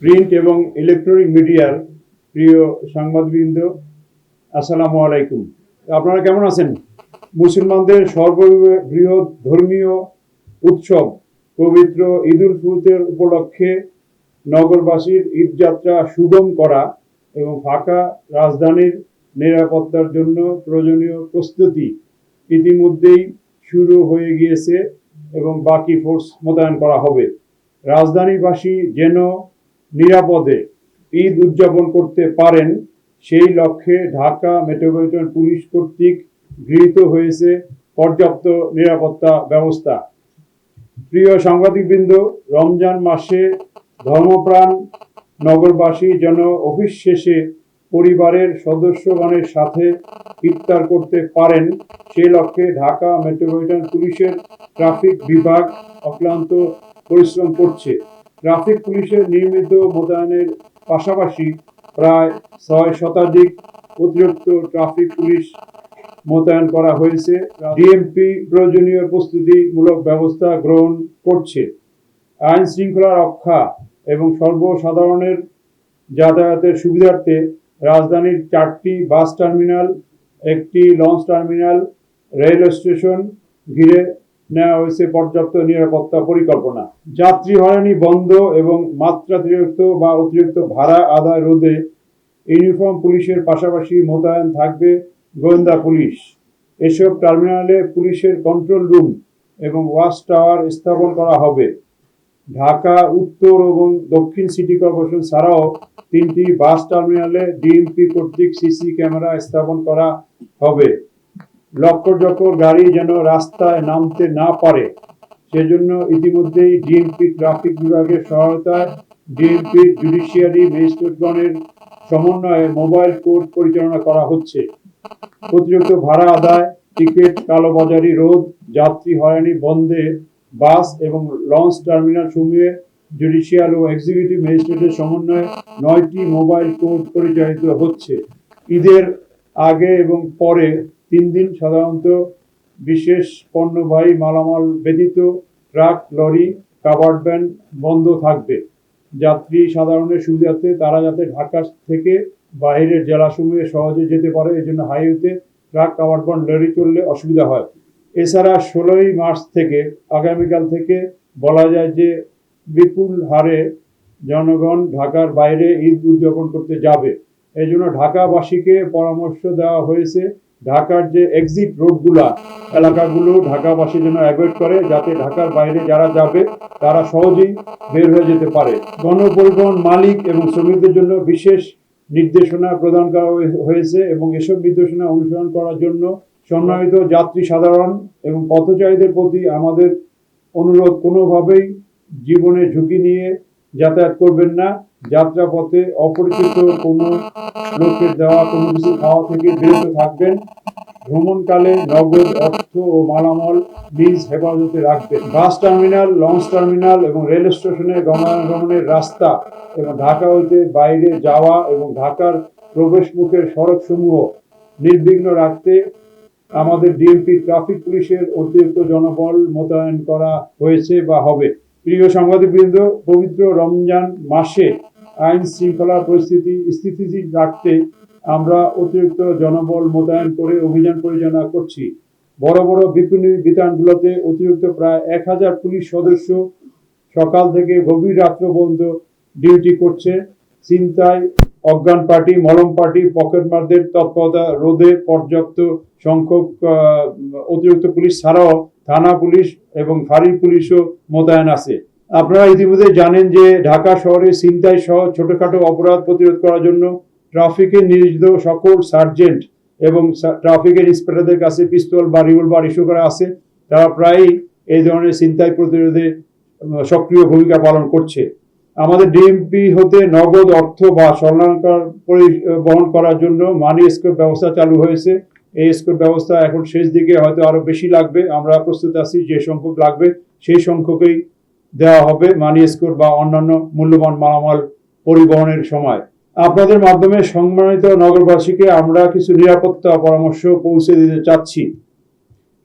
Print এবং electronic মিডিয়ার প্রিয় সাংবাদিকবৃন্দ, আসসালামু আলাইকুম। আপনারা কেমন আছেন? মুসলমানদের সর্ববৃহৎ ধর্মীয় উৎসব পবিত্র ঈদুল ফিতর উপলক্ষে নগরবাসীর ঈদযাত্রা সুগম করা এবং ফাঁকা রাজধানীর নিরাপত্তার জন্য প্রয়োজনীয় প্রস্তুতি ইতিমধ্যেই শুরু হয়ে গিয়েছে এবং বাকি ফোর্স মোতায়েন করা হবে। রাজধানীবাসী যেন নিরাপদে ঈদ উদযাপন করতে পারেন সেই লক্ষ্যে ঢাকা মেট্রোপলিটন পুলিশ কর্তৃক গৃহীত হয়েছে পর্যাপ্ত নিরাপত্তা ব্যবস্থা। প্রিয় সাংবাদিকবৃন্দ, রমজান মাসে ধর্মপ্রাণ নগরবাসী যেন অফিস শেষে পরিবারের সদস্যগণের সাথে ইফতার করতে পারেন সেই লক্ষ্যে ঢাকা মেট্রোপলিটন পুলিশের ট্রাফিক বিভাগ অক্লান্ত পরিশ্রম করছে। ট্রাফিক পুলিশের নিয়মিত মোতায়েনের পাশাপাশি প্রায় 6 শতাধিক অতিরিক্ত ট্রাফিক পুলিশ মোতায়েন করা হয়েছে। ডিএমপি প্রয়োজনীয় প্রস্তুতিমূলক ব্যবস্থা গ্রহণ করছে। আইন শৃঙ্খলা রক্ষা এবং সর্বসাধারণের যাতায়াতের সুবিধার্থে রাজধানীর 4টি বাস টার্মিনাল, একটি লঞ্চ টার্মিনাল, রেল স্টেশন ঘিরে নেওয়া হয়েছে পর্যাপ্ত নিরাপত্তা পরিকল্পনা। যাত্রী হয়রানি বন্ধ এবং মাত্রাতিরিক্ত বা অতিরিক্ত ভাড়া আদায় রোধে ইউনিফর্ম পুলিশের পাশাপাশি মোতায়েন থাকবে গোয়েন্দা পুলিশ। এসব টার্মিনালে পুলিশের কন্ট্রোল রুম এবং ওয়াচ টাওয়ার স্থাপন করা হবে। ঢাকা উত্তর এবং দক্ষিণ সিটি কর্পোরেশন ছাড়াও 3টি বাস টার্মিনালে ডিএমপি কর্তৃক সিসি ক্যামেরা স্থাপন করা হবে। লক্কর গাড়ি যেন রাস্তায় নামতে না পারে সেজন্য ইতিমধ্যেই ডিএমপি ট্রাফিক বিভাগের সহায়তায় ডিএমপি জুডিশিয়ারি ম্যাজিস্ট্রেটগণের সমন্বয়ে মোবাইল কোর্ট পরিচালনা করা হচ্ছে। অতিরিক্ত ভাড়া আদায়, টিকিট কালোবাজারি রোধ, যাত্রী হয়রানি বন্ধে বাস এবং লঞ্চ টার্মিনাল সমূহে জুডিশিয়াল ও এক্সিকিউটিভ ম্যাজিস্ট্রেটের সমন্বয়ে 9টি মোবাইল কোর্ট পরিচালিত হচ্ছে। ঈদের আগে এবং পরে 3 দিন সাধারণত বিশেষ পণ্যবাহী মালামাল ব্যতীত ট্রাক, লরি, কাভার্ড ভ্যান বন্ধ থাকবে। যাত্রী সাধারণের সুবিধার্থে তারা যাতে ঢাকা থেকে বাইরের জেলাসমূহে সহজে যেতে পারে এজন্য হাইওয়েতে ট্রাক, কাভার্ড ভ্যান, লরি চললে অসুবিধা হয়। এছাড়া 16ই মার্চ থেকে আগামীকাল থেকে বলা যায় যে বিপুল হারে জনগণ ঢাকার বাইরে ঈদ উদযাপন করতে যাবে। এই জন্য ঢাকাবাসীকে পরামর্শ দেওয়া হয়েছে ঢাকার যে এক্সিট রোডগুলা এলাকাগুলো ঢাকাবাসী যেন অ্যাভয়েড করে, যাতে ঢাকার বাইরে যারা যাবে তারা সহজেই বের হয়ে যেতে পারে। গণপরিবহন মালিক এবং শ্রমিকদের জন্য বিশেষ নির্দেশনা প্রদান করা হয়েছে এবং এসব নির্দেশনা অনুসরণ করার জন্য সম্মানিত যাত্রী সাধারণ এবং পথচারীদের প্রতি আমাদের অনুরোধ, কোনোভাবেই জীবনের ঝুঁকি নিয়ে যাতায়াত করবেন না। যাত্রাপথে অপরিচিত কোনো লোকের দেওয়া কোনো কিছু খাওয়া থেকে বিরত থাকবেন। ভ্রমণকালে নগদ অর্থ ও মালামাল নিজ হেফাজতে রাখবেন। বাস টার্মিনাল, লঞ্চ টার্মিনাল এবং রেল স্টেশনে গমনাগমনের রাস্তা এবং ঢাকা হইতে বাইরে যাওয়া এবং ঢাকার প্রবেশ মুখের সড়কসমূহ নির্বিঘ্ন রাখতে আমাদের ডিএমপি ট্রাফিক পুলিশের অতিরিক্ত জনবল মোতায়েন করা হয়েছে বা হবে। প্রিয় সাংবাদিকবৃন্দ, পবিত্র রমজান মাসে আইন শৃঙ্খলা পরিস্থিতি স্থিতিশীল রাখতে আমরা অতিরিক্ত জনবল মোতায়েন করে অভিযান পরিচালনা করছি। বড় বড় বিপণী বিতানগুলোতে অতিরিক্ত প্রায় 1000 পুলিশ সদস্য সকাল থেকে গভীর রাত্র পর্যন্ত ডিউটি করছে। ছিনতাই, অজ্ঞান পার্টি, মলম পার্টি, পকেটমারদের তৎপরতা রোধে পর্যাপ্ত সংখ্যক অতিরিক্ত পুলিশ ছাড়াও থানা পুলিশ এবং ফাঁড়ির পুলিশও মোতায়েন আছে। আপনারা ইতিমধ্যে জানেন যে ঢাকা শহরে ছিনতাই সহ ছোটখাটো অপরাধ প্রতিরোধ করার জন্য ট্রাফিকের নিয়োজিত সকল সার্জেন্ট এবং ট্রাফিকের ইন্সপেক্টরদের কাছে পিস্তল বা রিভলভার ইস্যু করা আছে। তারা প্রায়ই এই ধরনের ছিনতাই প্রতিরোধে সক্রিয় ভূমিকা পালন করছে। আমাদের ডিএমপি হতে নগদ অর্থ বা স্বর্ণালংকার পরিবহন করার জন্য মানি এসকর্ট ব্যবস্থা চালু হয়েছে। এই এসকর্ট ব্যবস্থা এখন শেষ দিকে হয়তো আরো বেশি লাগবে। আমরা প্রস্তুত আছি, যে সংখ্যক লাগবে সেই সংখ্যকই দেওয়া হবে মানি এসকর্ট বা অন্যান্য মূল্যবান মালামাল পরিবহনের সময়। আপনাদের মাধ্যমে সম্মানিত নগরবাসীকে আমরা কিছু নিরাপত্তা পরামর্শ পৌঁছে দিতে চাচ্ছি।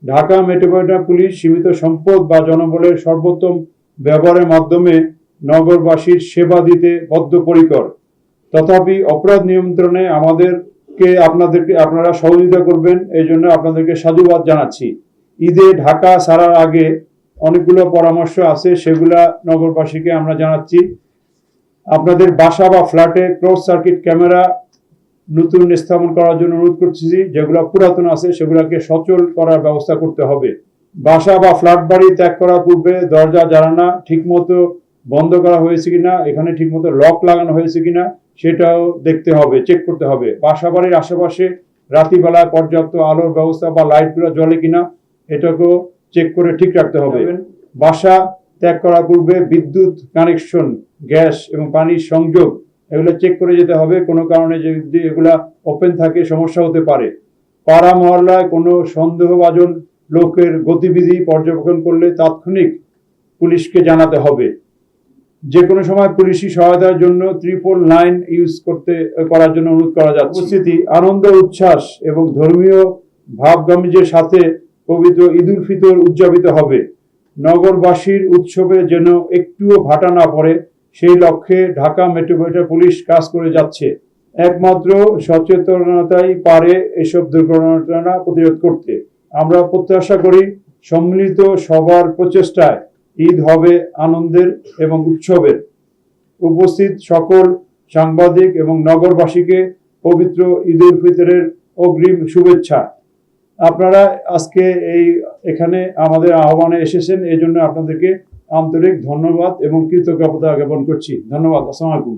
ঢাকা মেট্রোপলিটন পুলিশ সীমিত সম্পদ বা জনবলের সর্বোত্তম ব্যবহারের মাধ্যমে নগরবাসীর সেবা দিতে বদ্ধপরিকর। তথাপি অপরাধ নিয়ন্ত্রণে আপনারা সহযোগিতা করবেন, এই জন্য আপনাদেরকে সাধুবাদ জানাচ্ছি। ঈদে ঢাকা ছাড়ার আগে অনেকগুলো পরামর্শ আছে, সেগুলা নগরবাসীকে আমরা জানাচ্ছি। আপনাদের বাসা বা ফ্ল্যাটে ক্লোজ সার্কিট ক্যামেরা নতুন স্থাপন করার জন্য অনুরোধ করছি। যেগুলো পুরাতন আছে সেগুলোকে সচল করার ব্যবস্থা করতে হবে। বাসা বা ফ্ল্যাট বাড়ি ত্যাগ করার পূর্বে দরজা জানালা ঠিকমতো বন্ধ করা হয়েছে কিনা, এখানে ঠিকমতো লক লাগানো হয়েছে কিনা সেটাও দেখতে হবে, চেক করতে হবে। বাসা বাড়ির আশেপাশে রাত্রিবেলায় পর্যাপ্ত আলোর ব্যবস্থা বা লাইটগুলো জ্বলে কিনা এটাকেও চেক করে ঠিক রাখতে হবে। বাসা ত্যাগ করার পূর্বে বিদ্যুৎ কানেকশন, গ্যাস এবং পানির সংযোগ এগুলো চেক করে যেতে হবে। কোনো কারণে যদি এগুলা ওপেন থাকে সমস্যা হতে পারে। পাড়া মহল্লায় কোনো সন্দেহভাজন লোকের গতিবিধি পর্যবেক্ষণ করলে তাৎক্ষণিক পুলিশকে জানাতে হবে। যে কোনো সময় পুলিশি সহায়তার জন্য 999 ইউজ করার জন্য অনুরোধ করা যাচ্ছে। উপস্থিতি, আনন্দ উচ্ছ্বাস এবং ধর্মীয় ভাবগাম্ভীর্যের সাথে পবিত্র ঈদ উল ফিতর উদযাপিত হবে। নগরবাসীর উৎসবে যেন একটুও ভাটা না পড়ে সেই লক্ষ্যে ঢাকা মেট্রোপলিটন পুলিশ কাজ করে যাচ্ছে। একমাত্র সচেতনতাই পারে এসব দুর্ঘটনা প্রতিরোধ করতে। আমরা প্রত্যাশা করি সম্মিলিত সবার প্রচেষ্টায় ঈদ হবে আনন্দের এবং উৎসবের। উপস্থিত সকল সাংবাদিক এবং নগরবাসীকে পবিত্র ঈদ উল ফিতরের অগ্রিম শুভেচ্ছা। আপনারা আজকে এখানে আমাদের আহ্বানে এসেছেন, এই জন্য আপনাদেরকে আন্তরিক ধন্যবাদ এবং কৃতজ্ঞতা জ্ঞাপন করছি। ধন্যবাদ। আসসালামু আলাইকুম।